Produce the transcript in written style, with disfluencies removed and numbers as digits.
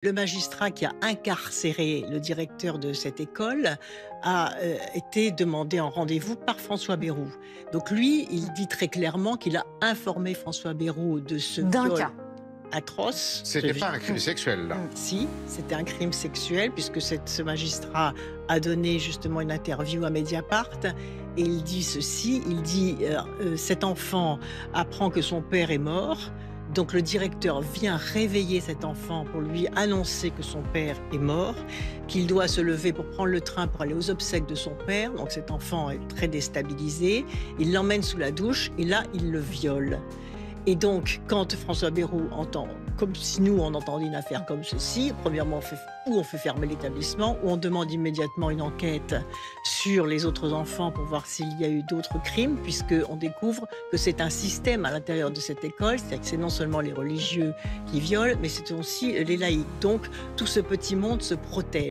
Le magistrat qui a incarcéré le directeur de cette école a été demandé en rendez-vous par François Bayrou. Donc lui, il dit très clairement qu'il a informé François Bayrou de ce D'un viol cas. atroce. C'était pas un crime sexuel, là. Si, c'était un crime sexuel puisque ce magistrat a donné justement une interview à Mediapart et il dit ceci, il dit cet enfant apprend que son père est mort. Donc le directeur vient réveiller cet enfant pour lui annoncer que son père est mort, qu'il doit se lever pour prendre le train pour aller aux obsèques de son père. Donc cet enfant est très déstabilisé. Il l'emmène sous la douche et là, il le viole. Et donc, quand François Bayrou entend, comme si nous on entendait une affaire comme ceci, premièrement on fait fermer l'établissement, ou on demande immédiatement une enquête sur les autres enfants pour voir s'il y a eu d'autres crimes, puisqu'on découvre que c'est un système à l'intérieur de cette école, c'est-à-dire que c'est non seulement les religieux qui violent, mais c'est aussi les laïcs. Donc tout ce petit monde se protège.